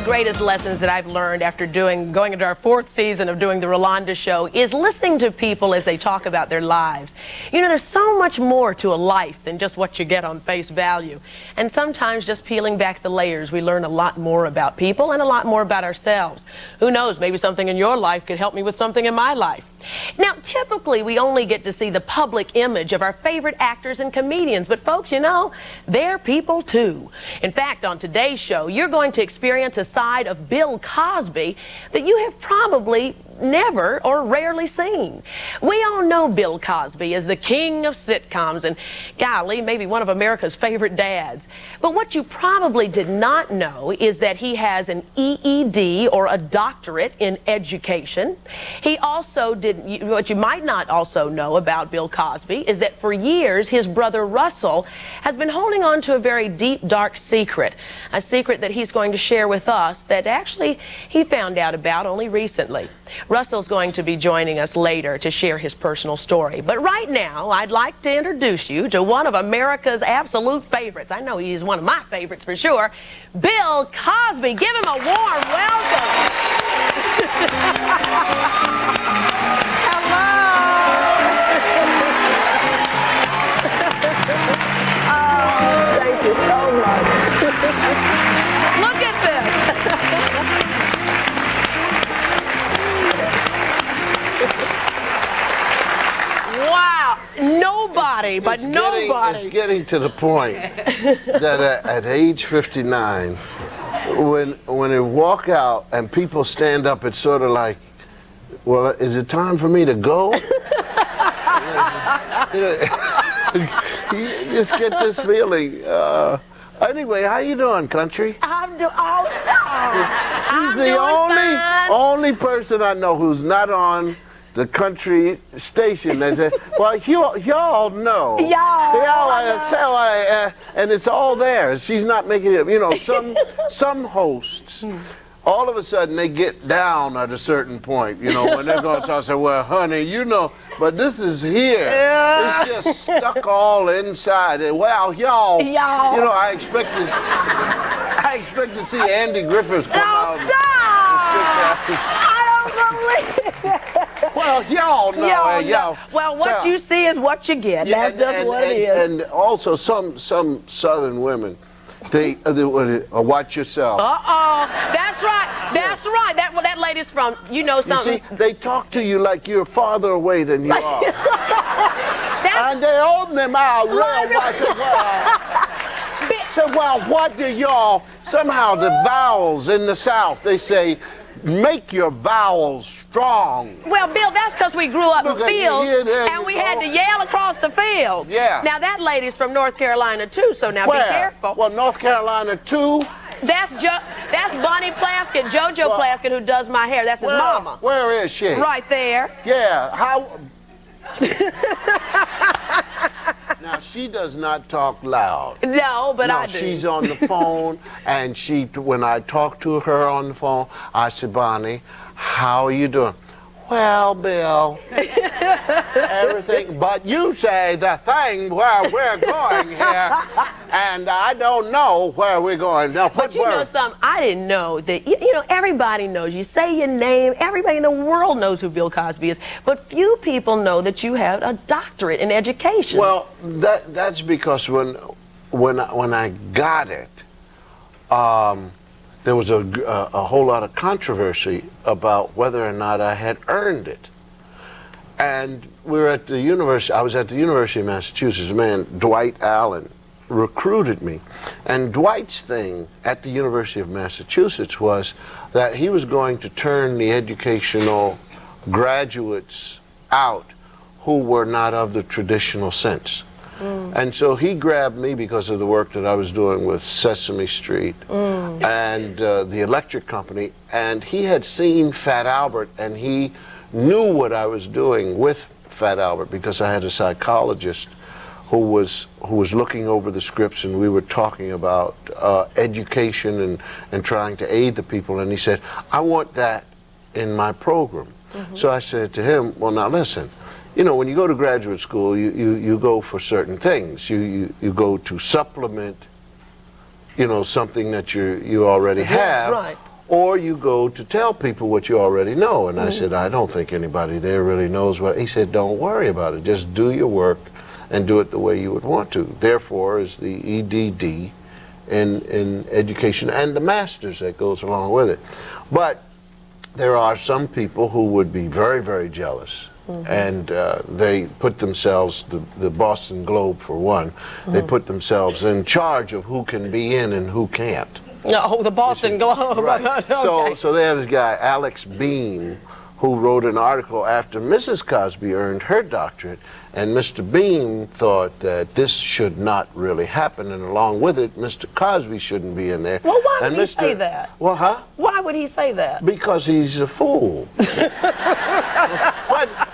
greatest lessons that I've learned after going into our 4th season of doing the Rolonda Show is listening to people as they talk about their lives. You know, there's so much more to a life than just what you get on face value. And sometimes just peeling back the layers, we learn a lot more about people and a lot more about ourselves. Who knows, maybe something in your life could help me with something in my life. Now, typically, we only get to see the public image of our favorite actors and comedians, but folks, you know, they're people too. In fact, on today's show, you're going to experience a side of Bill Cosby that you have probably never or rarely seen. We all know Bill Cosby as the king of sitcoms and, golly, maybe one of America's favorite dads. But what you probably did not know is that he has an EED, or a doctorate in education. He also what you might not also know about Bill Cosby is that for years his brother Russell has been holding on to a very deep, dark secret, a secret that he's going to share with us that actually he found out about only recently. Russell's going to be joining us later to share his personal story. But right now, I'd like to introduce you to one of America's absolute favorites. I know he's one of my favorites for sure. Bill Cosby. Give him a warm welcome. Hello. Oh, thank you so much. Look at this. Wow, nobody, but nobody. It's getting to the point that at age 59, when they walk out and people stand up, it's sort of like, well, is it time for me to go? You just get this feeling. Anyway, how you doing, country? I'm doing all-star. She's the only person I know who's not on the country station. They say, well, y'all know. And it's all there. She's not making it. You know, some hosts, all of a sudden they get down at a certain point. You know, when they're going to talk, say, well, honey, you know, but this is here. Yeah. It's just stuck all inside. Well, y'all. You know, I expect to see Andy Griffiths come out. Stop! I don't believe it. Well, y'all know. Well, what you see is what you get. Yeah, that's just what it is. And also, some Southern women, they watch yourself. That's right. That's right. That lady's from, you know something. You see, they talk to you like you're farther away than you are. And they open their mouth real wide. So, well, what do y'all, somehow the vowels in the South, they say, make your vowels strong. Well, Bill, that's because we grew up in fields and we had to yell across the fields. Yeah. Now, that lady's from North Carolina, too, so now be careful. Well, North Carolina, too? That's Bonnie Plaskett, JoJo Plaskett, who does my hair. That's his mama. Where is she? Right there. Yeah. How? Now, she does not talk loud. No, but I do. She's on the phone, and when I talk to her on the phone, I say, Bonnie, how are you doing? Well, Bill, everything, but you say the thing where we're going here, and I don't know where we're going. Now, but you know something, I didn't know that, you know, everybody knows. You say your name, everybody in the world knows who Bill Cosby is, but few people know that you have a doctorate in education. Well, that's because when I got it, there was a whole lot of controversy about whether or not I had earned it. And we were at the university, I was at the University of Massachusetts. A man, Dwight Allen, recruited me. And Dwight's thing at the University of Massachusetts was that he was going to turn the educational graduates out who were not of the traditional sense. And so he grabbed me because of the work that I was doing with Sesame Street and the electric company, and he had seen Fat Albert, and he knew what I was doing with Fat Albert because I had a psychologist who was looking over the scripts, and we were talking about education and trying to aid the people, and he said, I want that in my program. So I said to him, well, now listen, you know, when you go to graduate school, you go for certain things. You go to supplement, you know, something that you already have, right, or you go to tell people what you already know. And I said, I don't think anybody there really knows what. He said, don't worry about it. Just do your work and do it the way you would want to. Therefore is the EDD in education and the master's that goes along with it. But there are some people who would be very, very jealous. And they put themselves, the Boston Globe for one, they put themselves in charge of who can be in and who can't. No, the Boston Globe. Right. Okay. So they have this guy, Alex Bean, who wrote an article after Mrs. Cosby earned her doctorate, and Mr. Bean thought that this should not really happen, and along with it, Mr. Cosby shouldn't be in there. Well, why would he say that? Well, huh? Why would he say that? Because he's a fool.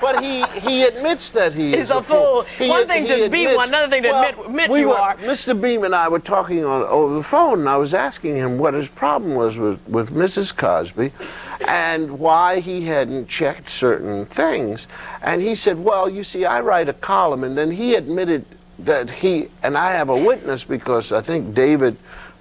but he admits that he's a fool. One thing to be one, another thing to admit you are. Mr. Beam and I were talking over the phone, and I was asking him what his problem was with Mrs. Cosby and why he hadn't checked certain things. And he said, well, you see, I write a column, and then he admitted that and I have a witness because I think David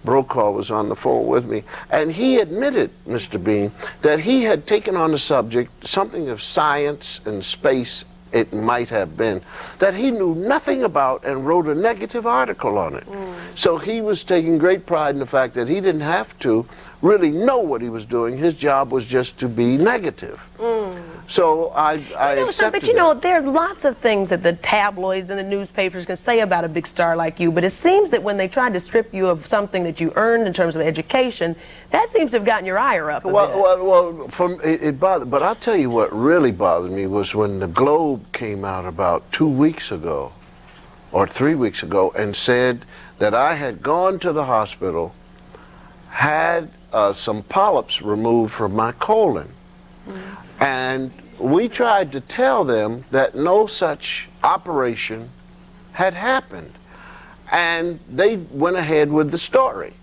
Brokaw was on the phone with me, and he admitted, Mr. Bean, that he had taken on the subject, something of science and space it might have been, that he knew nothing about and wrote a negative article on it. So he was taking great pride in the fact that he didn't have to really know what he was doing. His job was just to be negative. So I accepted But you know, there are lots of things that the tabloids and the newspapers can say about a big star like you, but it seems that when they tried to strip you of something that you earned in terms of education, that seems to have gotten your ire up a bit. Well, it bothered, but I'll tell you what really bothered me was when the Globe came out about 2 weeks ago, or 3 weeks ago, and said that I had gone to the hospital, had some polyps removed from my colon. And we tried to tell them that no such operation had happened. And they went ahead with the story.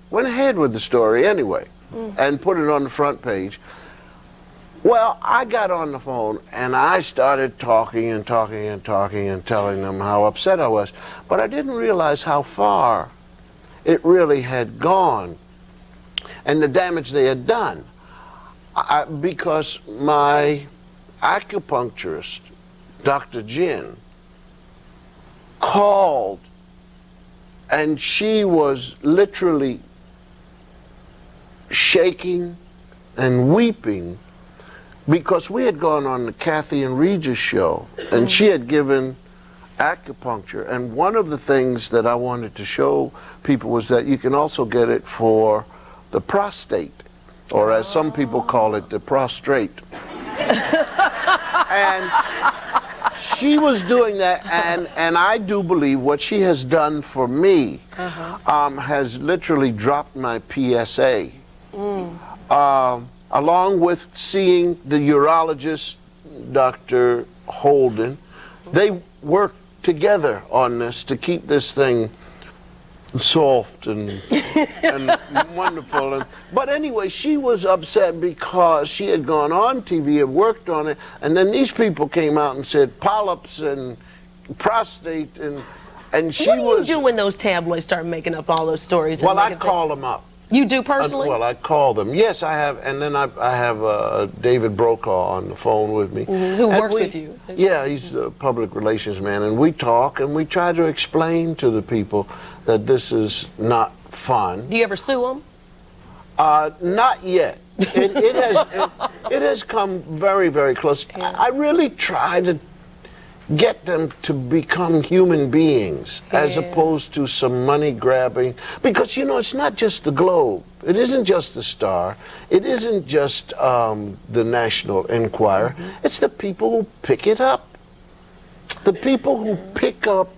Went ahead with the story anyway, and put it on the front page. Well, I got on the phone and I started talking and talking and talking and telling them how upset I was. But I didn't realize how far it really had gone and the damage they had done. Because my acupuncturist, Dr. Jin, called, and she was literally shaking and weeping because we had gone on the Kathy and Regis show, and she had given acupuncture. And one of the things that I wanted to show people was that you can also get it for the prostate, or as some people call it, the prostrate. And she was doing that, and I do believe what she has done for me has literally dropped my PSA. Along with seeing the urologist, Dr. Holden, they worked together on this to keep this thing soft and wonderful. But anyway, she was upset because she had gone on TV and worked on it, and then these people came out and said polyps and prostate, and she was... What do you do when those tabloids start making up all those stories? Well, I call them up. You do personally? Well, I call them. Yes, I have, and then I have David Brokaw on the phone with me. Who works with you? Yeah, he's the public relations man, and we talk and we try to explain to the people that this is not fun. Do you ever sue them? Not yet. It has come very, very close. Yeah. I really try to get them to become human beings as opposed to some money grabbing, because you know it's not just the Globe, it isn't just the Star, it isn't just the National Enquirer, it's the people who pick it up, the people who pick up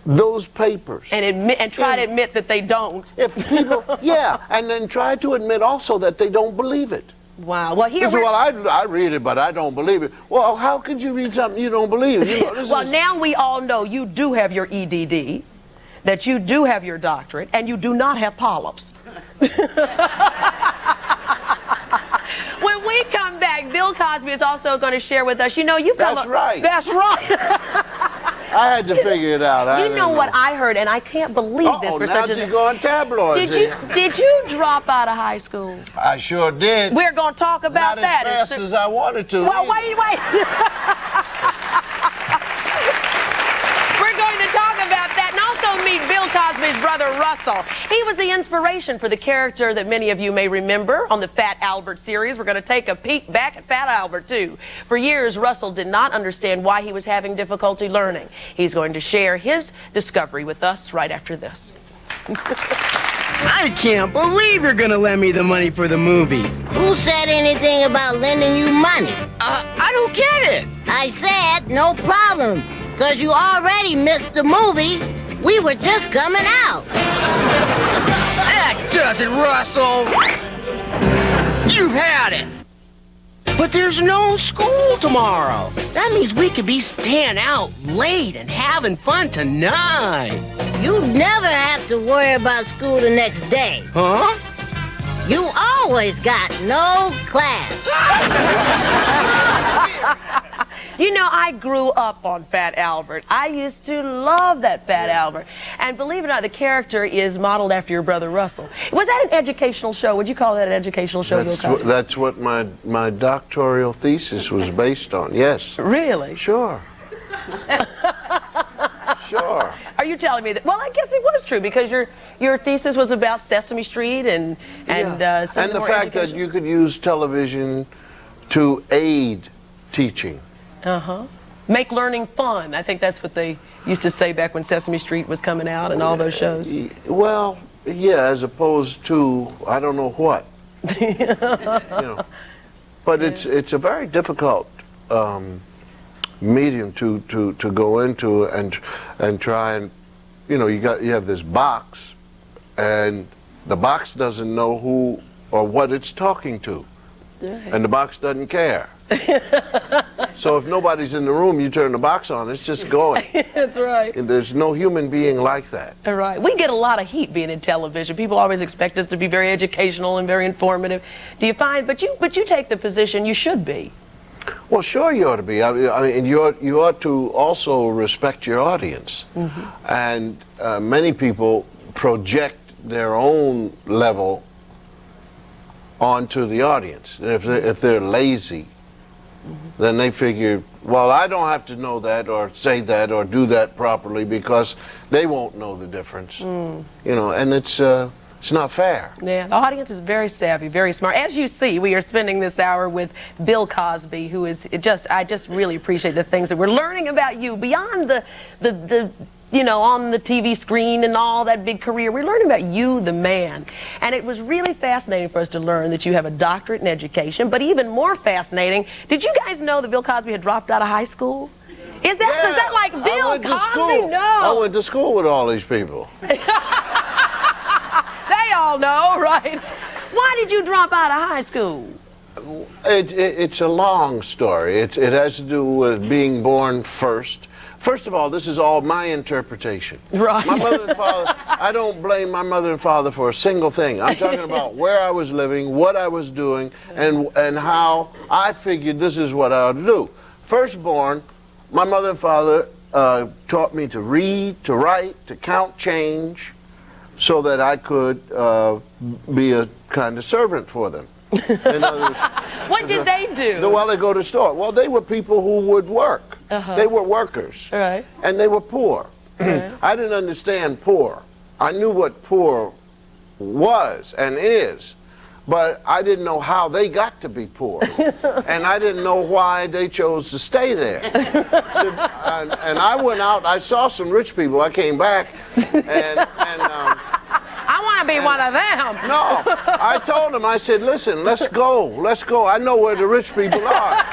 those papers and try to admit that they don't. If people, yeah, and then try to admit also that they don't believe it. Wow. Well, here. Well, I read it, but I don't believe it. Well, how could you read something you don't believe? You know, well, now we all know you do have your EDD, that you do have your doctorate, and you do not have polyps. When we come back, Bill Cosby is also going to share with us. You know, you've come. That's right. That's right. I had to figure it out. You know what I heard, and I can't believe this for now such you go on tabloids. Did you drop out of high school? I sure did. We're going to talk about Not that. as fast as I wanted to. Well, wait. We're going to talk about that and also meet Bill Cosby's brother, Russell. He was the inspiration for the character that many of you may remember on the Fat Albert series. We're going to take a peek back at Fat Albert, too. For years, Russell did not understand why he was having difficulty learning. He's going to share his discovery with us right after this. I can't believe you're gonna lend me the money for the movies. Who said anything about lending you money? I don't get it. I said no problem, because you already missed the movie. We were just coming out. That does it, Russell. You've had it. But there's no school tomorrow. That means we could be staying out late and having fun tonight. You never have to worry about school the next day. Huh? You always got no class. You know, I grew up on Fat Albert. I used to love that Fat Albert. And believe it or not, the character is modeled after your brother Russell. Was that an educational show? Would you call that an educational show? That's what my doctoral thesis was based on, yes. Really? Sure. Sure. Are you telling me that? Well, I guess it was true because your thesis was about Sesame Street and the fact that you could use television to aid teaching. Make learning fun. I think that's what they used to say back when Sesame Street was coming out and all those shows. Well, yeah, as opposed to I don't know what. But it's a very difficult medium to go into and try and you have this box, and the box doesn't know who or what it's talking to, and the box doesn't care. So if nobody's in the room, you turn the box on, it's just going. That's right. And there's no human being like that. All right. We get a lot of heat being in television. People always expect us to be very educational and very informative. Do you find, but you take the position you should be. Well, sure you ought to be. I mean, you ought to also respect your audience. And many people project their own level onto the audience. And if they're lazy, then they figure, well, I don't have to know that or say that or do that properly because they won't know the difference. And it's not fair. Yeah, the audience is very savvy, very smart. As you see, we are spending this hour with Bill Cosby, who is I just really appreciate the things that we're learning about you beyond the on the TV screen and all that big career. We're learning about you, the man. And it was really fascinating for us to learn that you have a doctorate in education, but even more fascinating, did you guys know that Bill Cosby had dropped out of high school? Is that like Bill Cosby? No. I went to school with all these people. They all know, right? Why did you drop out of high school? It's a long story. It has to do with being born first. First of all, this is all my interpretation. Right. My mother and father, I don't blame my mother and father for a single thing. I'm talking about where I was living, what I was doing, and how I figured this is what I ought to do. Firstborn, my mother and father taught me to read, to write, to count change, so that I could be a kind of servant for them. In other words, what did they do? Well, they go to the store. Well, they were people who would work. They were workers. Right. And they were poor. I didn't understand poor. I knew what poor was and is, but I didn't know how they got to be poor. And I didn't know why they chose to stay there. And I went out, I saw some rich people. I came back and I want to be one of them. No, I told them, I said, listen, let's go. I know where the rich people are.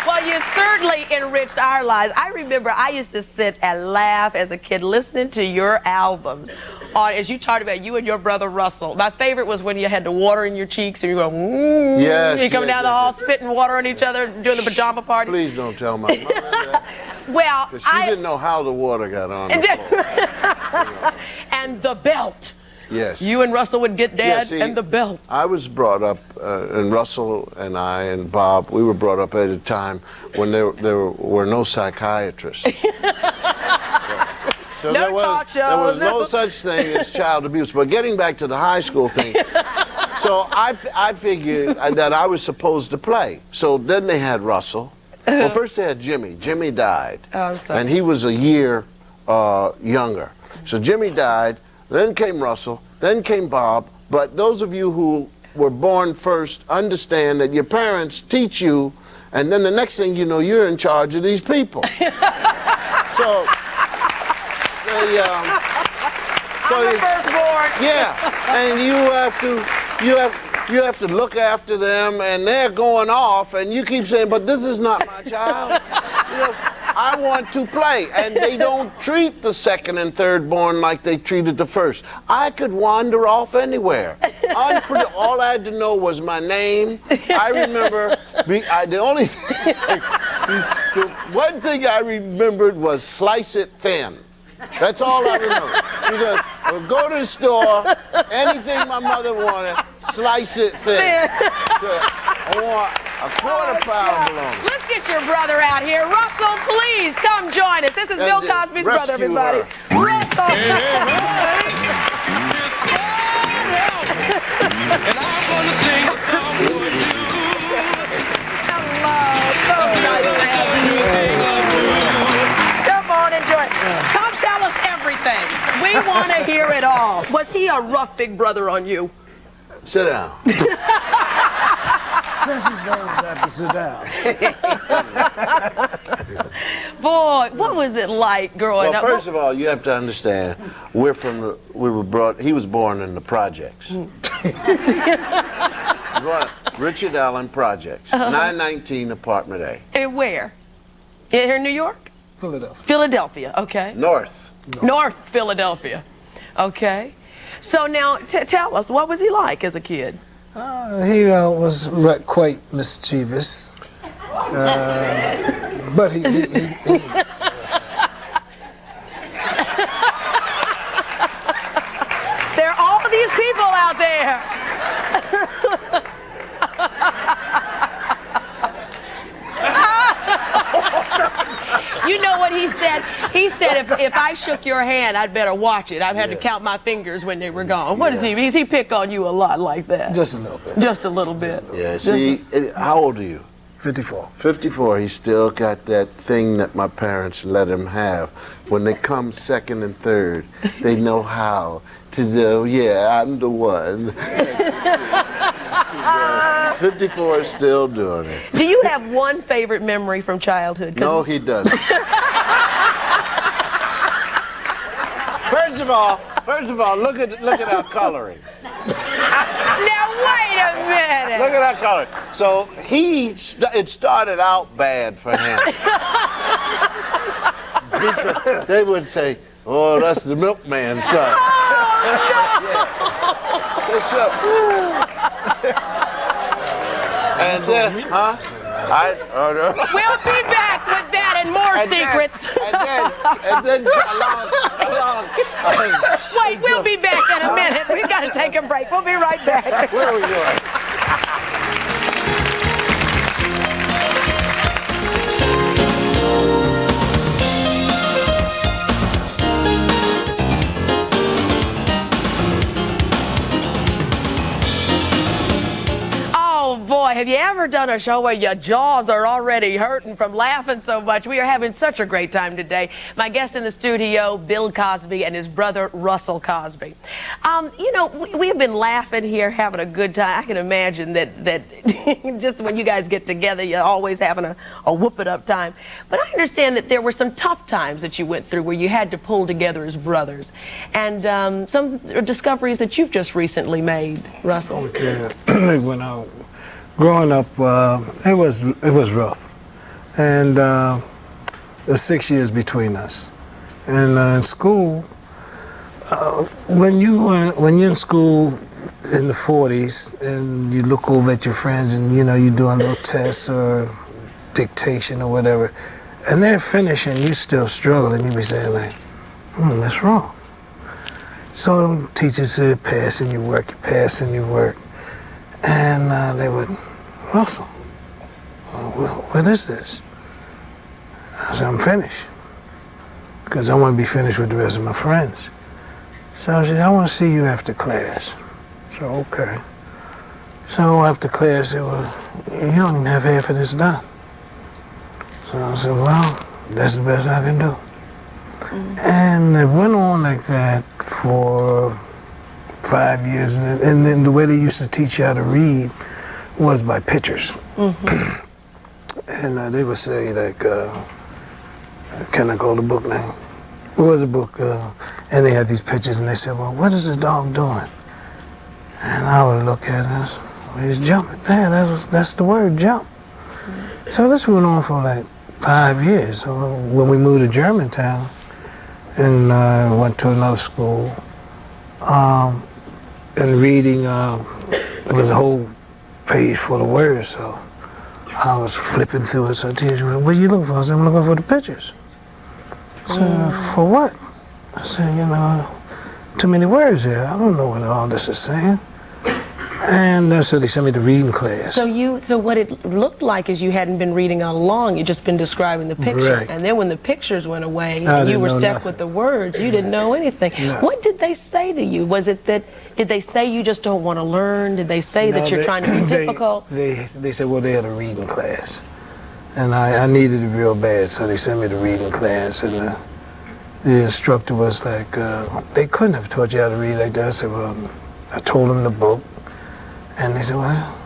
Well, you certainly enriched our lives. I remember I used to sit and laugh as a kid listening to your albums. As you talked about you and your brother Russell. My favorite was when you had the water in your cheeks and you go, yes, you come down the hall spitting water on each other doing the pajama party. Please don't tell my mother that. Well, she didn't know how the water got on the floor. And the belt. Yes. You and Russell would get Dad Yeah, see, and the belt. I was brought up, and Russell and I and Bob, we were brought up at a time when there were no psychiatrists. So No there was, talk There was shows, no no- such thing as child abuse. But getting back to the high school thing, so I figured that I was supposed to play. So then they had Russell. Well, first they had Jimmy. Jimmy died. Oh, I'm sorry. And he was a year younger. So Jimmy died, then came Russell, then came Bob. But those of you who were born first understand that your parents teach you, and then the next thing you know, you're in charge of these people. So they, I'm the firstborn. yeah, and you have to look after them, and they're going off, and you keep saying, but this is not my child. You know, I want to play, and they don't treat the second and third born like they treated the first. I could wander off anywhere. All I had to know was my name. I remember the only thing, the one thing I remembered was slice it thin. That's all I remember. Because I would go to the store, anything my mother wanted, slice it thin. So I want a quarter-pound bologna. Let's get your brother out here. Russell, please come join us. This is Bill Cosby's brother, everybody. Russell. And I'm gonna sing a song for you. Hello. So nice to have you. Come on, enjoy. Come tell us everything. We want to hear it all. Was he a rough big brother on you? Sit down. Since he's always have to sit down. Boy, what was it like growing Well, up? first of all, you have to understand, he was born in the projects. Richard Allen Projects, 919 Apartment A. And where? Here in New York? Philadelphia. Philadelphia, okay. North. North Philadelphia, okay. So now, tell us, what was he like as a kid? He was quite mischievous, but he There are all these people out there. You know what he said? He said, if I shook your hand, I'd better watch it. I've had to count my fingers when they were gone. What is he? Does he pick on you a lot like that? just a little bit. Just a little bit. Yeah, see, how old are you? 54. 54. He still got that thing that my parents let him have. When they come second and third, they know how to do, yeah, I'm the one. 54 is still doing it. Do you have one favorite memory from childhood? 'Cause No, he doesn't. First of all, look at our coloring. Now wait a minute. Look at our coloring. So it started out bad for him. Because they would say, "Oh, that's the milkman's son." That's and then, huh? We'll be back with that and more secrets. And then along. Wait, we'll be back in a minute. We've got to take a break. We'll be right back. Where are we going? Oh boy, have you ever done a show where your jaws are already hurting from laughing so much? We are having such a great time today. My guest in the studio, Bill Cosby, and his brother, Russell Cosby. You know, we have been laughing here, having a good time. I can imagine that just when you guys get together, you're always having a whoop-it-up time. But I understand that there were some tough times that you went through where you had to pull together as brothers. And some discoveries that you've just recently made, Russell. Okay. When I growing up, it was rough, and there's 6 years between us. And in school, when you're in school in the 40s and you look over at your friends and you're doing little tests or dictation or whatever, and they're finishing, you still struggling. You be saying like, "That's wrong." So teachers said, passing your work, you're passing your work. And they would, Russell, what is this? I said, I'm finished. Because I want to be finished with the rest of my friends. So I said, I want to see you after class. So, okay. So after class, they said, well, you don't even have half of this done. So I said, well, that's the best I can do. And it went on like that for 5 years. And then the way they used to teach you how to read was by pictures. And they would say, like, can I call the book name? What was the book? And they had these pictures, and they said, well, what is the dog doing? And I would look at it, well, he's jumping. Yeah, that's the word, jump. So this went on for like 5 years. So when we moved to Germantown and went to another school, and reading, there was a whole page full of words, so I was flipping through it. So the teacher, what are you looking for? I said, I'm looking for the pictures. So for what? I said, you know, too many words here. I don't know what all this is saying. And so they sent me to reading class. So what it looked like is you hadn't been reading all along. You'd just been describing the picture. Right. And then when the pictures went away, and you were stuck with the words. You didn't know anything. No. What did they say to you? Was it that, did they say you just don't want to learn? Did they say that you're trying to be difficult? They said, well, they had a reading class. And I needed it real bad, so they sent me to reading class. And the instructor was like, they couldn't have taught you how to read like that. I said, well, I told them the book. And they said, well,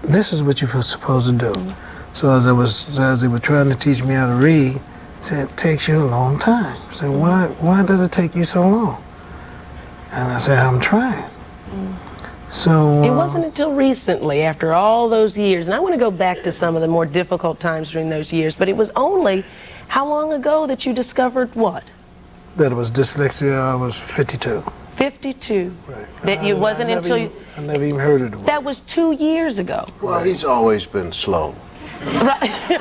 this is what you're supposed to do. So as they were trying to teach me how to read, they said, it takes you a long time. I said, why does it take you so long? And I said, I'm trying. So it wasn't until recently, after all those years, and I want to go back to some of the more difficult times during those years, but it was only how long ago that you discovered what? That it was dyslexia. I was 52. 52. Right. That it wasn't until you... I never even heard of the word. That was 2 years ago. Well, he's always been slow. Right.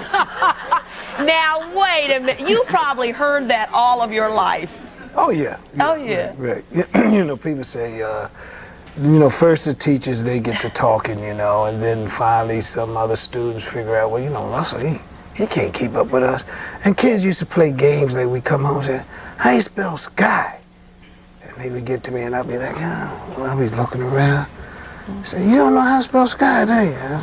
Now, wait a minute. You probably heard that all of your life. Oh, yeah. Oh, yeah. Right. You know, people say, you know, first the teachers, they get to talking, you know, and then finally some other students figure out, well, you know, Russell, he can't keep up with us. And kids used to play games like we come home and say, how you spell sky? And they would get to me and I'd be like, oh, well, I'd be looking around. Say, you don't know how to spell sky, do you?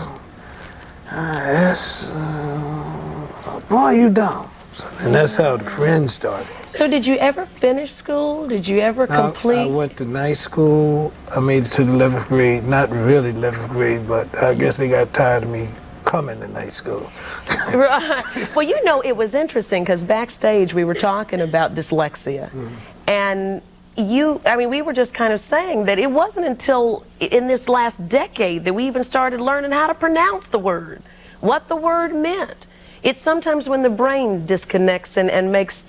Boy, you dumb. So, and that's how the friends started. So did you ever finish school? Did you ever complete? I went to night school. I made it to the 11th grade. Not really 11th grade, but I guess they got tired of me coming to night school. Right. Well, you know, it was interesting because backstage we were talking about dyslexia. And we were just kind of saying that it wasn't until in this last decade that we even started learning how to pronounce the word, what the word meant. It's sometimes when the brain disconnects and makes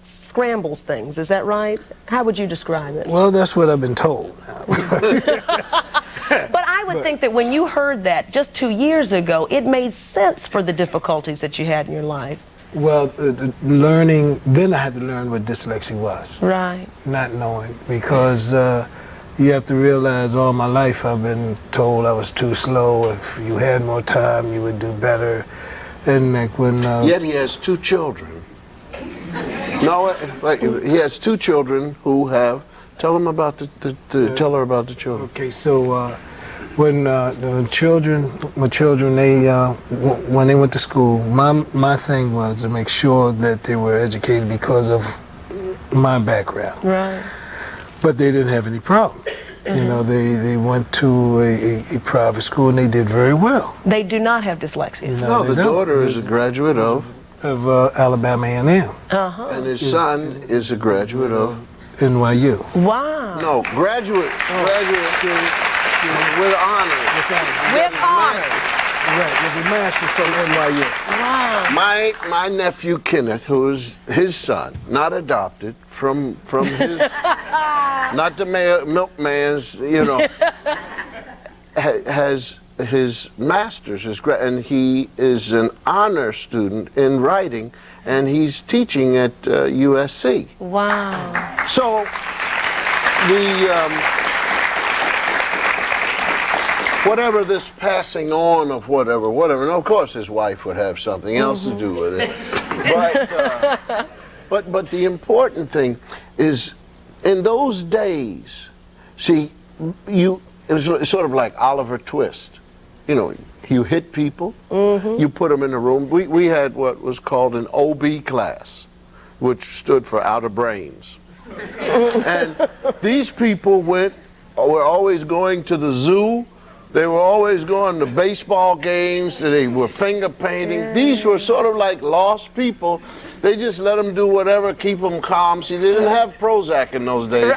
scrambles things. Is that right? How would you describe it? Well, that's what I've been told. But I would think that when you heard that just 2 years ago, it made sense for the difficulties that you had in your life. Well, learning, then I had to learn what dyslexia was. Right. Not knowing, because you have to realize all my life I've been told I was too slow. If you had more time, you would do better. And like when... Yet he has 2 children. No, he has 2 children who have... Tell him about tell her about the children. Okay, so when my children, when they went to school, my thing was to make sure that they were educated because of my background. Right. But they didn't have any problem. You know, they went to a private school and they did very well. They do not have dyslexia. No, the daughter is a graduate of Alabama A&M. And his son is a graduate of NYU. Wow. No, graduate with honors. With honors. Right, with a master's from NYU. Wow. My nephew Kenneth, who is his son, not adopted, from his, not the milkman's, you know, has his master's, and he is an honor student in writing, and he's teaching at USC. Wow. So whatever this passing on of whatever, and of course his wife would have something else to do with it. But the important thing is, in those days, see, it was sort of like Oliver Twist. You know, you hit people, you put them in a room. We had what was called an OB class, which stood for out of brains. And these people were always going to the zoo. They were always going to baseball games. They were finger painting. These were sort of like lost people. They just let them do whatever, keep them calm. See, they didn't have Prozac in those days.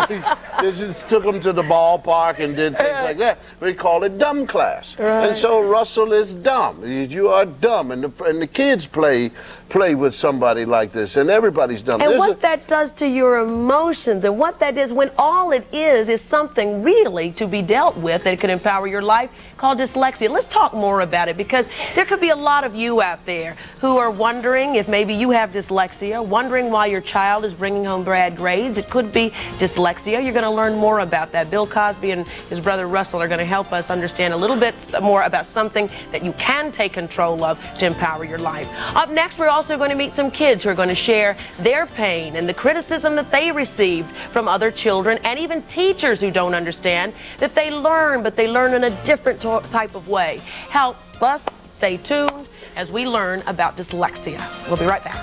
They just took them to the ballpark and did things like that. We call it dumb class. And so Russell is dumb. You are dumb. And the kids play with somebody like this. And everybody's dumb. And what that does to your emotions, and what that is when all it is something really to be dealt with that can empower your life, called dyslexia. Let's talk more about it, because there could be a lot of you out there who are wondering if maybe you have dyslexia, wondering why your child is bringing home bad grades. It could be dyslexia. You're going to learn more about that. Bill Cosby and his brother Russell are going to help us understand a little bit more about something that you can take control of to empower your life. Up next, we're also going to meet some kids who are going to share their pain and the criticism that they received from other children, and even teachers who don't understand that they learn, but they learn in a different type of way. Help us stay tuned as we learn about dyslexia. We'll be right back.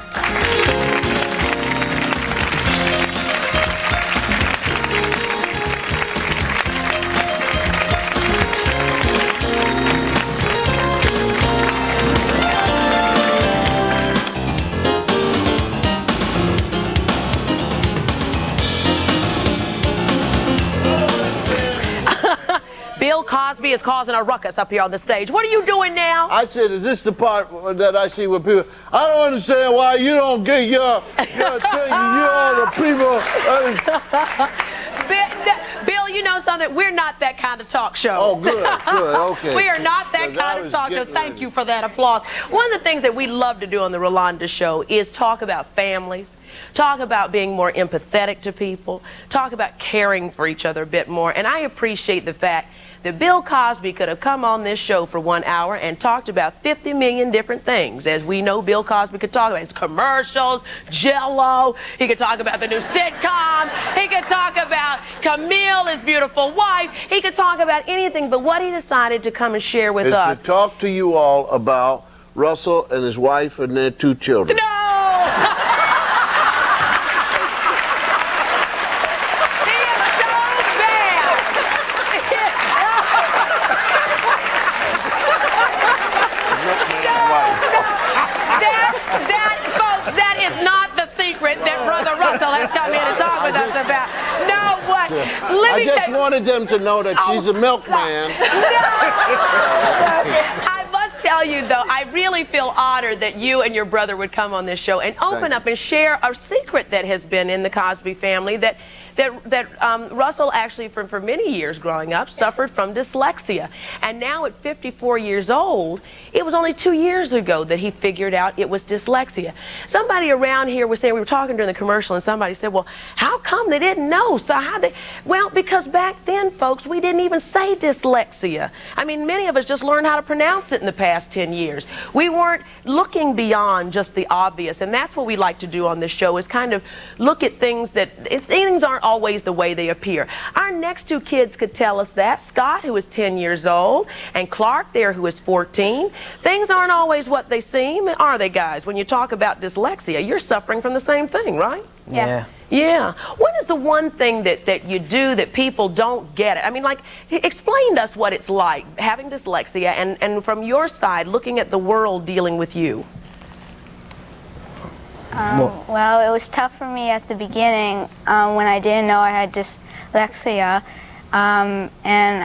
Bill Cosby is causing a ruckus up here on the stage. What are you doing now? I said, is this the part that I see with people? I don't understand why you don't get your thing. You're the people. Bill, you know something? We're not that kind of talk show. Oh, good, okay. We are not that kind of talk show. Thank you for that applause. One of the things that we love to do on the Rolonda Show is talk about families, talk about being more empathetic to people, talk about caring for each other a bit more. And I appreciate the fact that Bill Cosby could have come on this show for 1 hour and talked about 50 million different things. As we know, Bill Cosby could talk about his commercials, Jell-O. He could talk about the new sitcom. He could talk about Camille, his beautiful wife. He could talk about anything, but what he decided to come and share with us is to talk to you all about Russell and his wife and their 2 children. No! Let's come in and talk with us about. No, what? I just wanted them to know that she's a milkman. I must tell you, though, I really feel honored that you and your brother would come on this show and open up and share a secret that has been in the Cosby family, that Russell actually, for many years growing up, suffered from dyslexia. And now at 54 years old, it was only 2 years ago that he figured out it was dyslexia. Somebody around here was saying, we were talking during the commercial, and somebody said, well, how come they didn't know? So how they? Well, because back then, folks, we didn't even say dyslexia. I mean, many of us just learned how to pronounce it in the past 10 years. We weren't looking beyond just the obvious, and that's what we like to do on this show, is kind of look at things that, things aren't always the way they appear. Our next 2 kids could tell us that. Scott, who is 10 years old, and Clark there, who is 14. Things aren't always what they seem, are they, guys? When you talk about dyslexia, you're suffering from the same thing, right? Yeah. Yeah. What is the one thing that you do that people don't get it? I mean, like, explain to us what it's like having dyslexia and from your side, looking at the world dealing with you. Well, it was tough for me at the beginning when I didn't know I had dyslexia, and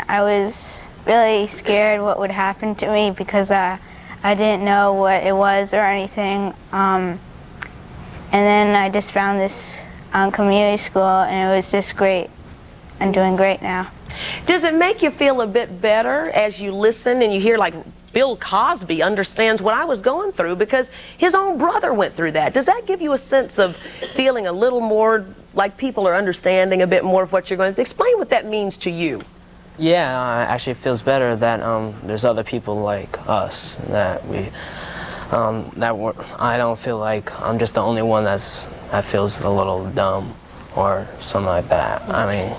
I was really scared what would happen to me because I didn't know what it was or anything. And then I just found this community school, and it was just great. I'm doing great now. Does it make you feel a bit better as you listen and you hear like Bill Cosby understands what I was going through because his own brother went through that. Does that give you a sense of feeling a little more like people are understanding a bit more of what you're going through? Explain what that means to you. Yeah, actually it feels better that there's other people like us, that I don't feel like I'm just the only one that feels a little dumb or something like that. I mean,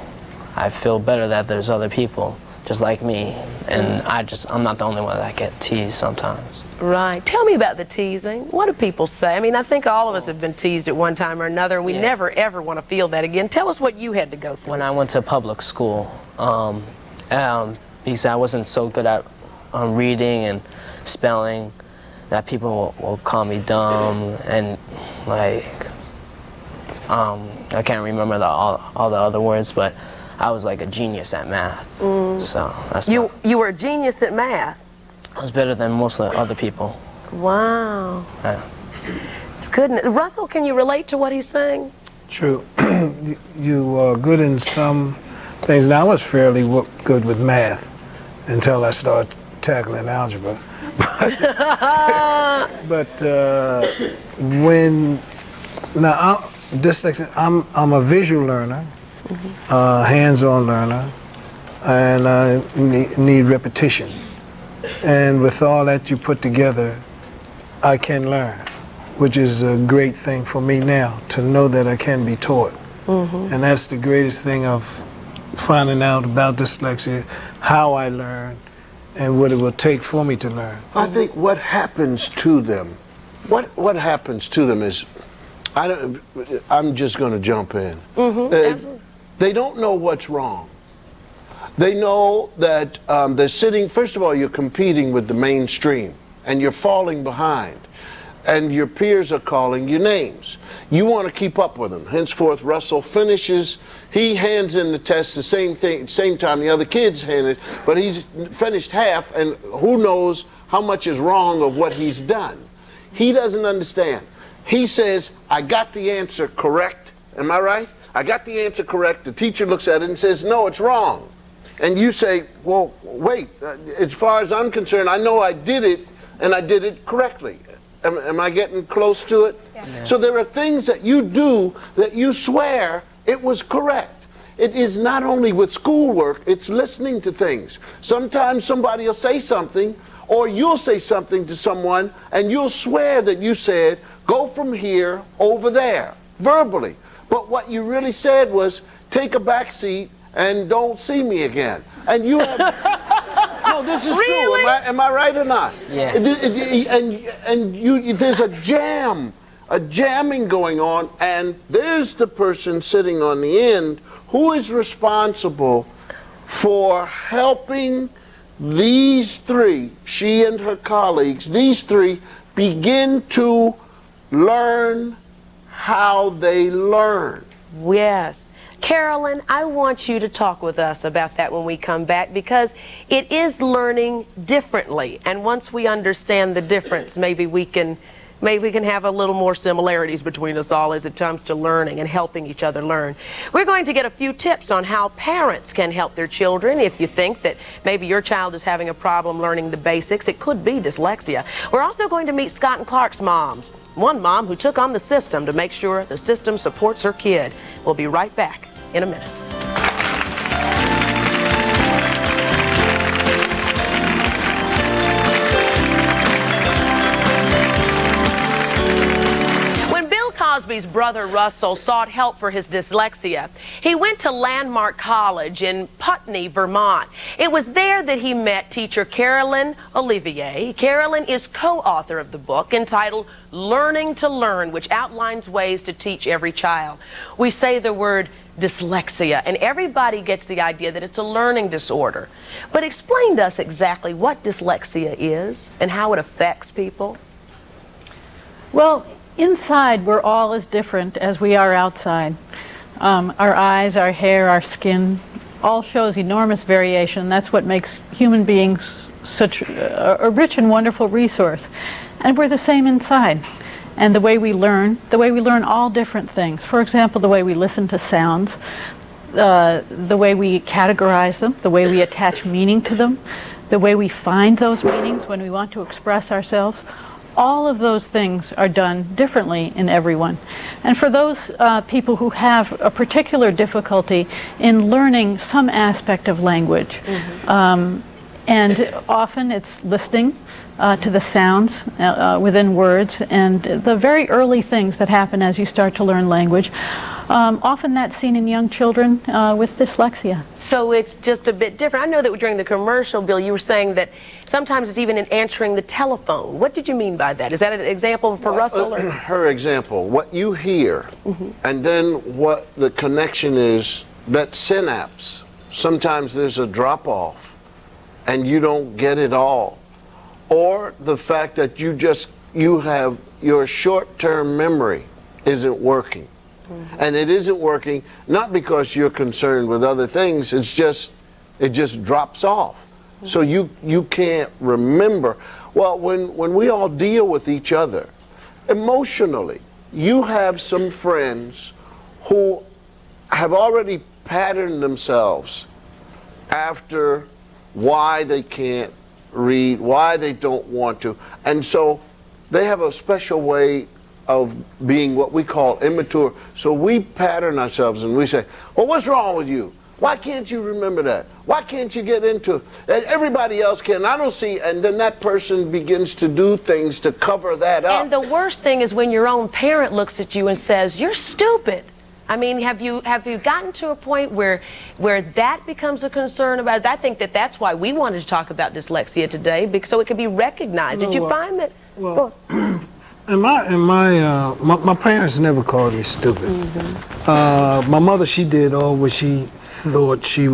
I feel better that there's other people just like me, and I'm not the only one that get teased sometimes. Right. Tell me about the teasing. What do people say? I mean, I think all of us have been teased at one time or another, and we never, ever want to feel that again. Tell us what you had to go through. When I went to public school, because I wasn't so good at reading and spelling, that people will call me dumb, and like, I can't remember all the other words, but I was like a genius at math. So that's you were a genius at math. I was better than most of the other people. Wow. Yeah. Goodness. Russell, can you relate to what he's saying? True. You are good in some things. Now, I was fairly good with math until I started tackling algebra. Dyslexia, I'm a visual learner, hands-on learner, and I need repetition. And with all that you put together, I can learn, which is a great thing for me now, to know that I can be taught. And that's the greatest thing of finding out about dyslexia, how I learn, and what it will take for me to learn. I think what happens to them, what happens to them is, I'm just going to jump in. They don't know what's wrong. They know that they're sitting, first of all, you're competing with the mainstream, and you're falling behind, and your peers are calling you names. You want to keep up with them. Henceforth, Russell finishes, he hands in the test the same time the other kids hand it, but he's finished half, and who knows how much is wrong of what he's done. He doesn't understand. He says, I got the answer correct. Am I right? I got the answer correct. The teacher looks at it and says, no, it's wrong. And you say, well, wait, as far as I'm concerned, I know I did it, and I did it correctly. Am I getting close to it? Yeah. So there are things that you do that you swear it was correct. It is not only with schoolwork, it's listening to things. Sometimes somebody will say something, or you'll say something to someone, and you'll swear that you said, go from here over there, verbally. But what you really said was, take a back seat and don't see me again. And you have, no, this is really? True. Am I right or not? Yes. There's a jamming going on, and there's the person sitting on the end who is responsible for helping these three, she and her colleagues, these three begin to learn how they learn. Yes. Carolyn, I want you to talk with us about that when we come back, because it is learning differently, and once we understand the difference, maybe we can have a little more similarities between us all as it comes to learning and helping each other learn. We're going to get a few tips on how parents can help their children. If you think that maybe your child is having a problem learning the basics, it could be dyslexia. We're also going to meet Scott and Clark's moms. One mom who took on the system to make sure the system supports her kid. We'll be right back in a minute. Cosby's brother Russell sought help for his dyslexia. He went to Landmark College in Putney, Vermont. It was there that he met teacher Carolyn Olivier. Carolyn is co-author of the book entitled Learning to Learn, which outlines ways to teach every child. We say the word dyslexia, and everybody gets the idea that it's a learning disorder. But explain to us exactly what dyslexia is and how it affects people. Well, inside, we're all as different as we are outside. Our eyes, our hair, our skin, all shows enormous variation. That's what makes human beings such a rich and wonderful resource. And we're the same inside. And the way we learn all different things. For example, the way we listen to sounds, the way we categorize them, the way we attach meaning to them, the way we find those meanings when we want to express ourselves. All of those things are done differently in everyone. And for those people who have a particular difficulty in learning some aspect of language, and often it's listening to the sounds within words and the very early things that happen as you start to learn language. Often that's seen in young children with dyslexia. So it's just a bit different. I know that during the commercial, Bill, you were saying that sometimes it's even in answering the telephone. What did you mean by that? Is that an example for Russell? Or? Her example, what you hear, and then what the connection is, that synapse. Sometimes there's a drop-off, and you don't get it all. Or the fact that you have your short-term memory isn't working. And it isn't working not because you're concerned with other things, it just drops off. So you can't remember. Well, when we all deal with each other emotionally, you have some friends who have already patterned themselves after why they can't read, why they don't want to, and so they have a special way of being what we call immature. So we pattern ourselves and we say, well, what's wrong with you? Why can't you remember that? Why can't you get into it? And everybody else can. I don't see. And then that person begins to do things to cover that up. And the worst thing is when your own parent looks at you and says, you're stupid. I mean, have you gotten to a point where that becomes a concern about it? I think that's why we wanted to talk about dyslexia today, so it could be recognized. Did you find that? Well, my parents never called me stupid. My mother, she did all what she thought she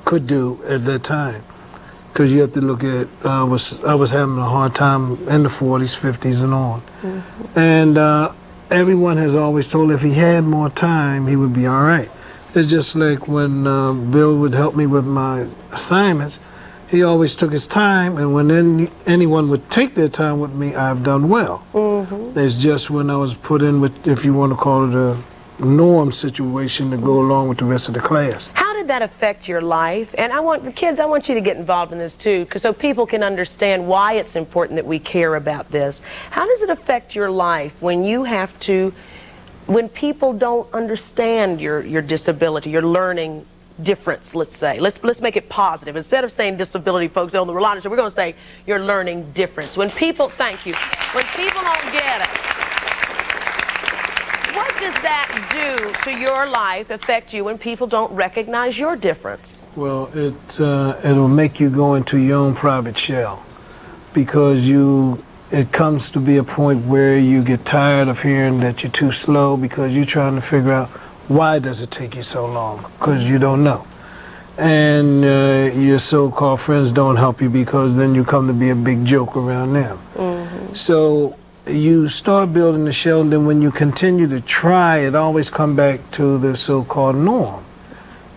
could do at that time. Because you have to look at, I was having a hard time in the 40s, 50s, and on. And everyone has always told if he had more time, he would be all right. It's just like when Bill would help me with my assignments, he always took his time, and when anyone would take their time with me, I've done well. It's just when I was put in with, if you want to call it a norm situation to go along with the rest of the class. How did that affect your life? And I want you to get involved in this too, so people can understand why it's important that we care about this. How does it affect your life when you have to, when people don't understand your disability, your learning difference, let's say. Let's make it positive. Instead of saying disability, folks, on the Rolonda show, we're going to say your learning difference. When people, thank you, when people don't get it, what does that do to your life, affect you when people don't recognize your difference? Well, it'll make you go into your own private shell, because it comes to be a point where you get tired of hearing that you're too slow, because you're trying to figure out why does it take you so long, because you don't know. And your so-called friends don't help you, because then you come to be a big joke around them. So you start building the shell, and then when you continue to try, it always comes back to the so-called norm.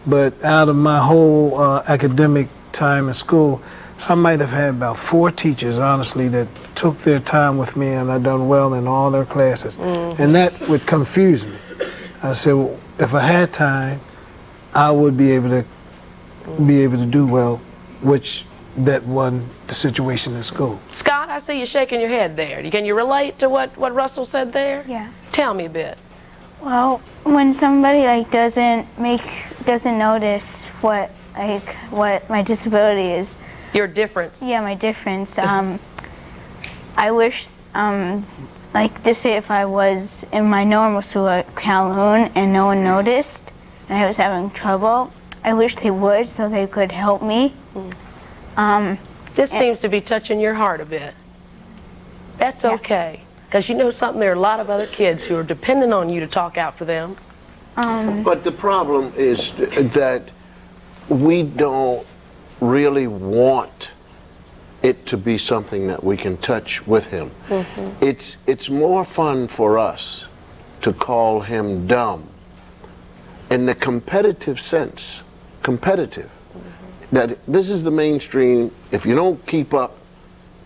But out of my whole academic time in school, I might have had about 4 teachers, honestly, that took their time with me, and I done well in all their classes. And that would confuse me. I said, well, if I had time, I would be able to do well, which that won the situation in school. Scott, I see you shaking your head there. Can you relate to what Russell said there? Yeah. Tell me a bit. Well, when somebody doesn't notice what my disability is. Your difference. Yeah, my difference. I wish, just say if I was in my normal school at Calhoun and no one noticed and I was having trouble, I wish they would, so they could help me. This seems to be touching your heart a bit. That's okay. Because you know something, there are a lot of other kids who are dependent on you to talk out for them. But the problem is that we don't really want it to be something that we can touch with him. It's more fun for us to call him dumb in the competitive sense. Competitive. That this is the mainstream. If you don't keep up,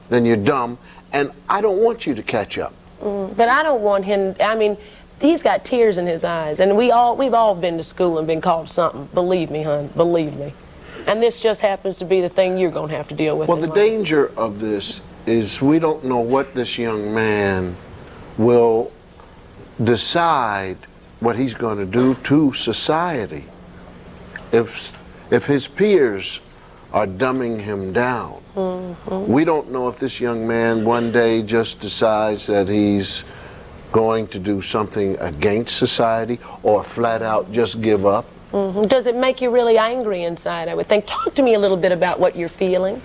then you're dumb, and I don't want you to catch up. But I don't want him, I mean, he's got tears in his eyes, and we've all been to school and been called something. Believe me, hon, believe me. And this just happens to be the thing you're going to have to deal with. Well, the danger of this is we don't know what this young man will decide what he's going to do to society. If his peers are dumbing him down, we don't know if this young man one day just decides that he's going to do something against society or flat out just give up. Does it make you really angry inside, I would think? Talk to me a little bit about what you're feeling.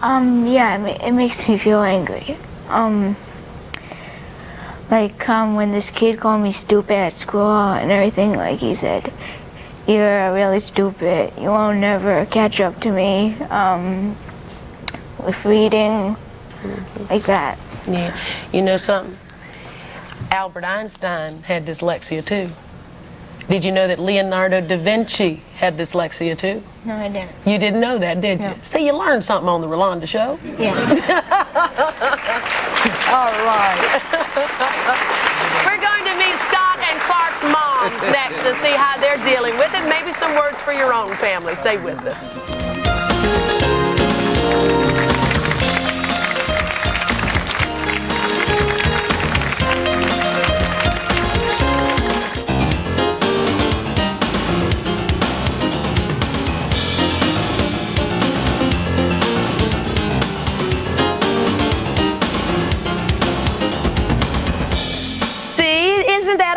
Yeah, it makes me feel angry. When this kid called me stupid at school and everything, like he said, you're really stupid, you won't never catch up to me, with reading, like that. Yeah, you know something? Albert Einstein had dyslexia too. Did you know that Leonardo da Vinci had dyslexia too? No, I didn't. You didn't know that, did you? No. See, you learned something on the Rolonda show. Yeah. All right. We're going to meet Scott and Clark's moms next and see how they're dealing with it. Maybe some words for your own family. Stay with us.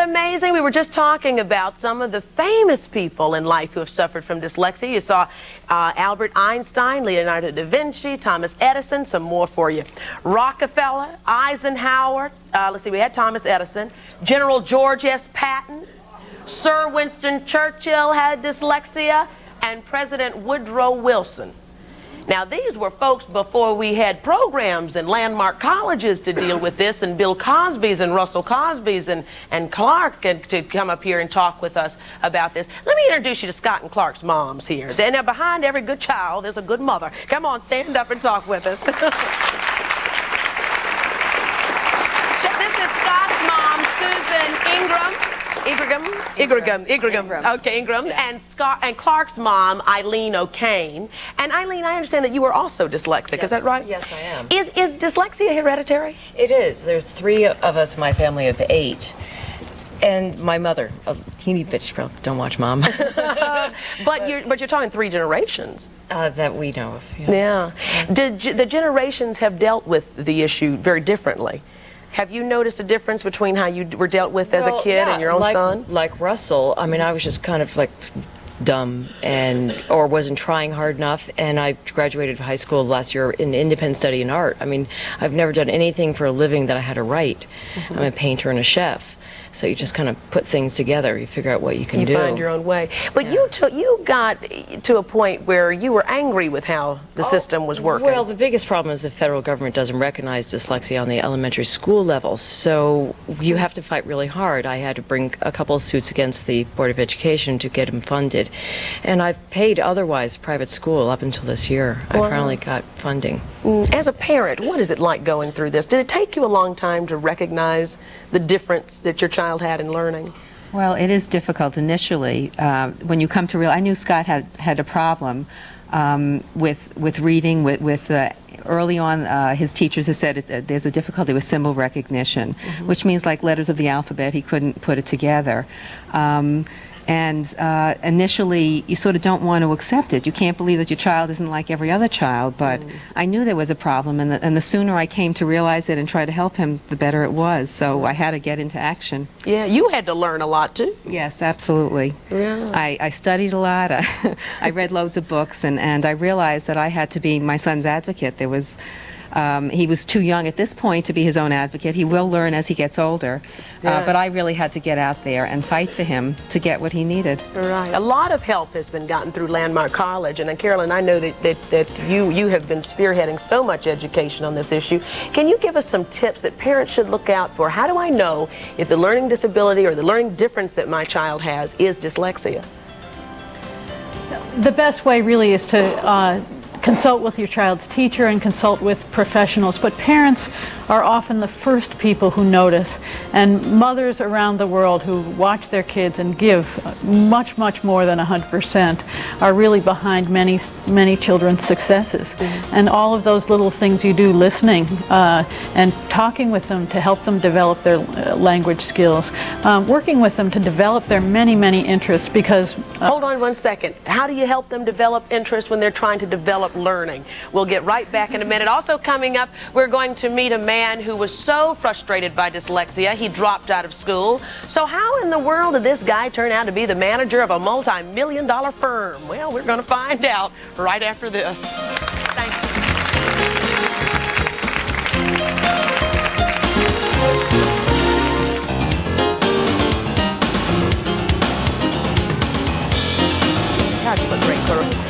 Amazing. We were just talking about some of the famous people in life who have suffered from dyslexia. You saw Albert Einstein, Leonardo da Vinci, Thomas Edison, some more for you. Rockefeller, Eisenhower, let's see, we had Thomas Edison, General George S. Patton, Sir Winston Churchill had dyslexia, and President Woodrow Wilson. Now, these were folks before we had programs and landmark colleges to deal with this, and Bill Cosby's and Russell Cosby's and Clark to come up here and talk with us about this. Let me introduce you to Scott and Clark's moms here. Now, behind every good child, there's a good mother. Come on, stand up and talk with us. This is Scott's mom, Susan Ingram. Ingram. Okay, Ingram. Yeah. And Clark's mom, Eileen O'Kane. And Eileen, I understand that you are also dyslexic. Yes. Is that right? Yes, I am. Is dyslexia hereditary? It is. There's 3 of us in my family of 8. And my mother, a teeny bitch, don't watch Mom. But you're talking 3 generations. That we know of. Yeah. Did the generations have dealt with the issue very differently? Have you noticed a difference between how you were dealt with as a kid and your own son? Like Russell, I mean, I was just kind of like dumb or wasn't trying hard enough, and I graduated high school last year in independent study in art. I mean, I've never done anything for a living that I had to write. I'm a painter and a chef. So you just kind of put things together. You figure out what you can do. You find your own way. But you got to a point where you were angry with how the system was working. Well, the biggest problem is the federal government doesn't recognize dyslexia on the elementary school level. So you have to fight really hard. I had to bring a couple of suits against the Board of Education to get them funded. And I've paid otherwise private school up until this year. Wow. I finally got funding. As a parent, what is it like going through this? Did it take you a long time to recognize the difference that your child had in learning? Well, it is difficult initially. When you come to realize, I knew Scott had a problem with reading, early on, his teachers had said there's a difficulty with symbol recognition, which means like letters of the alphabet, he couldn't put it together. And initially, you sort of don't want to accept it. You can't believe that your child isn't like every other child, but I knew there was a problem, and the sooner I came to realize it and try to help him, the better it was. So I had to get into action. Yeah, you had to learn a lot, too. Yes, absolutely. Yeah. I studied a lot. I read loads of books, and I realized that I had to be my son's advocate. He was too young at this point to be his own advocate. He will learn as he gets older. Yeah. But I really had to get out there and fight for him to get what he needed. Right. A lot of help has been gotten through Landmark College. And Carolyn, I know that you have been spearheading so much education on this issue. Can you give us some tips that parents should look out for? How do I know if the learning disability or the learning difference that my child has is dyslexia? The best way really is to consult with your child's teacher and consult with professionals, but parents are often the first people who notice, and mothers around the world who watch their kids and give much, much more than 100% are really behind many children's successes. And all of those little things you do, listening and talking with them to help them develop their language skills, working with them to develop their many interests, because hold on one second. How do you help them develop interest when they're trying to develop learning? We'll get right back in a minute. Also coming up, we're going to meet a man who was so frustrated by dyslexia he dropped out of school. So how in the world did this guy turn out to be the manager of a multi-million-dollar firm? Well, we're going to find out right after this. Thank you. God, you look great, Clarissa.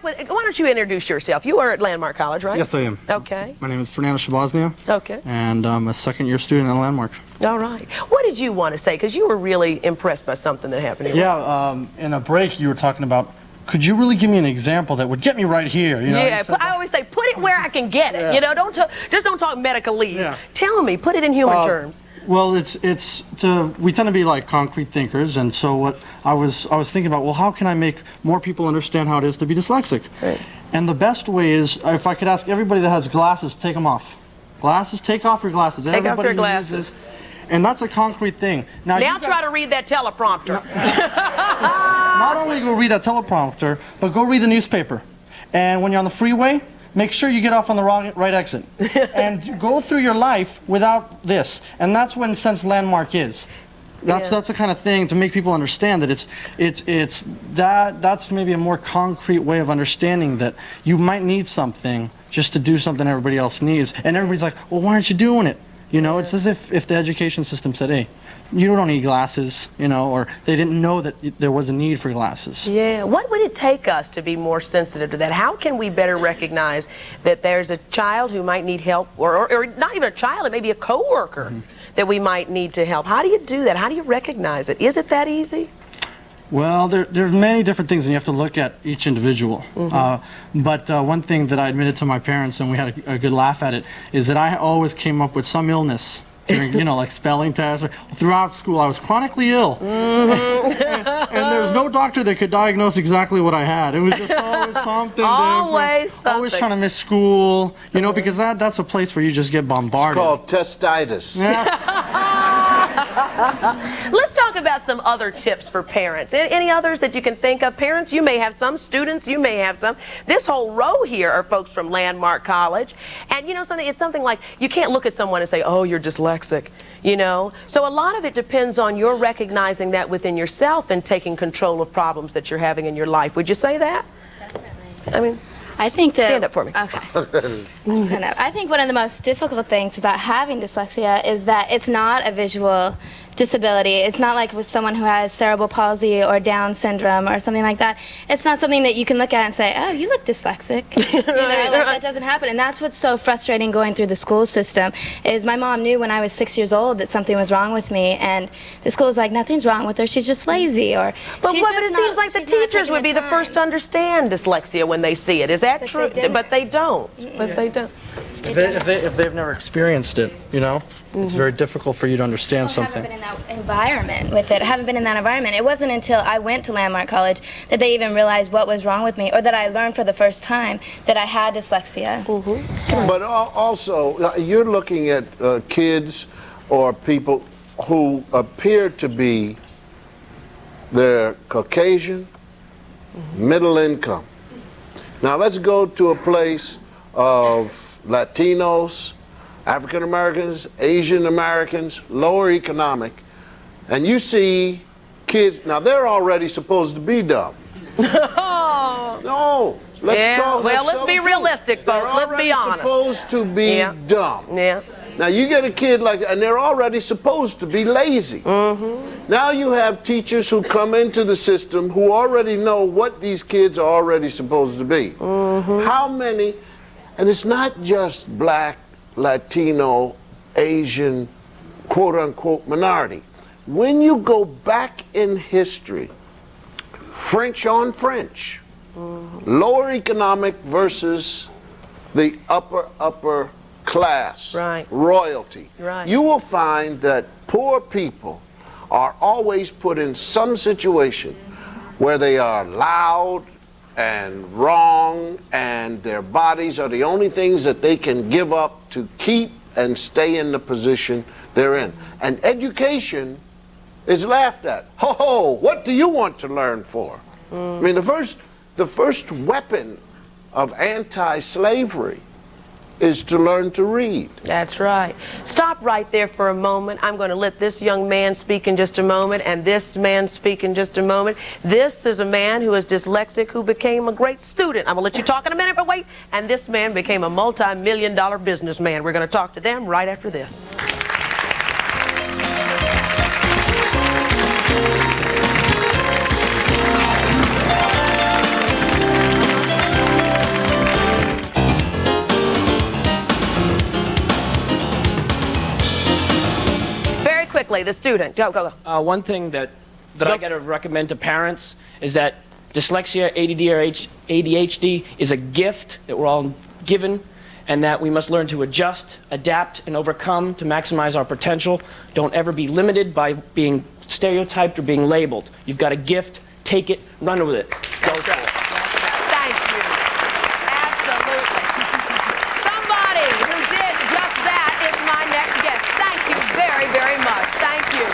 Why don't you introduce yourself? You are at Landmark College, right? Yes, I am. Okay. My name is Fernando Shabaznia. Okay. And I'm a second-year student at Landmark. All right. What did you want to say? Because you were really impressed by something that happened here. Yeah, in a break you were talking about, could you really give me an example that would get me right here? You know, yeah, I always say, put it where I can get it. Yeah. You know, just don't talk medicalese. Yeah. Tell me, put it in human terms. Well, we tend to be like concrete thinkers, and so what I was thinking about, well, how can I make more people understand how it is to be dyslexic? Right. And the best way is, if I could ask everybody that has glasses, take them off. Glasses, take off your glasses. Take off your glasses. And that's a concrete thing. Now try to read that teleprompter. Not only go read that teleprompter, but go read the newspaper. And when you're on the freeway, make sure you get off on the right exit. And go through your life without this. And that's what, in a sense, Landmark is. That's the kind of thing to make people understand that that's maybe a more concrete way of understanding that you might need something just to do something everybody else needs. And everybody's like, well, why aren't you doing it? You know, it's as if the education system said, hey, you don't need glasses, you know, or they didn't know that there was a need for glasses. Yeah. What would it take us to be more sensitive to that? How can we better recognize that there's a child who might need help, or not even a child, it may be a coworker that we might need to help? How do you do that? How do you recognize it? Is it that easy? Well, there's many different things, and you have to look at each individual. But one thing that I admitted to my parents, and we had a good laugh at it, is that I always came up with some illness during, you know, like spelling tests. Throughout school, I was chronically ill. And there was no doctor that could diagnose exactly what I had. It was just always something always different. Always trying to miss school, you know, because that's a place where you just get bombarded. It's called testitis. Yes. Let's talk about some other tips for parents. Any others that you can think of? Parents, you may have some. Students, you may have some. This whole row here are folks from Landmark College. And you know something? It's something like you can't look at someone and say, oh, you're dyslexic. You know? So a lot of it depends on your recognizing that within yourself and taking control of problems that you're having in your life. Would you say that? Definitely. I mean, I think that... Stand up for me. Okay. I'll stand up. I think one of the most difficult things about having dyslexia is that it's not a visual disability. It's not like with someone who has cerebral palsy or Down syndrome or something like that. It's not something that you can look at and say, oh, you look dyslexic. You know, like, that doesn't happen. And that's what's so frustrating going through the school system is my mom knew when I was 6 years old that something was wrong with me, and the school's like, nothing's wrong with her, she's just lazy, or but it seems like the teachers would be the first to understand dyslexia when they see it. Is that true? But they don't. But they don't. If they've never experienced it, you know, it's very difficult for you to understand something. I haven't been in that environment with it. I haven't been in that environment. It wasn't until I went to Landmark College that they even realized what was wrong with me, or that I learned for the first time that I had dyslexia. But also, you're looking at kids or people who appear to be, they're Caucasian, middle income. Now let's go to a place of Latinos, African Americans, Asian Americans, lower economic, and you see kids, now they're already supposed to be dumb. No, let's be realistic, folks. Let's be honest. They're already supposed to be dumb. Yeah. Now you get a kid like that, and they're already supposed to be lazy. Now you have teachers who come into the system who already know what these kids are already supposed to be. How many, and it's not just black, Latino, Asian, quote-unquote minority. When you go back in history, French on French, Lower economic versus the upper class, Right. royalty. Right. You will find that poor people are always put in some situation where they are loud and wrong, and their bodies are the only things that they can give up to keep and stay in the position they're in. And education is laughed at. Ho ho, what do you want to learn for? I mean, the first weapon of anti-slavery is to learn to read. That's right. Stop right there for a moment. I'm going to let this young man speak in just a moment, and this man speak in just a moment. This is a man who is dyslexic who became a great student. I'm going to let you talk in a minute, but wait. And this man became a multi-million-dollar businessman. We're going to talk to them right after this. Quickly, the student. Go. One thing that I got to recommend to parents is that dyslexia, ADD, or ADHD is a gift that we're all given, and that we must learn to adjust, adapt, and overcome to maximize our potential. Don't ever be limited by being stereotyped or being labeled. You've got a gift, take it, run with it. Go for it. Thank you. Absolutely. Somebody who did just that is my next guest. Thank you very, very much. Thank you.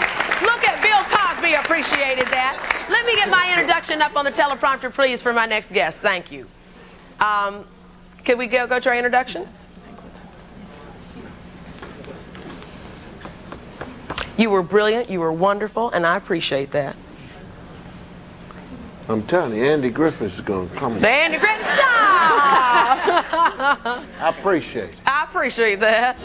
Look at Bill Cosby, appreciated that. Let me get my introduction up on the teleprompter, please, for my next guest. Thank you. Can we go to our introduction? You were brilliant, you were wonderful, and I appreciate that. I'm telling you, Andy Griffith is going to come. Andy Griffith, stop! I appreciate it. I appreciate that.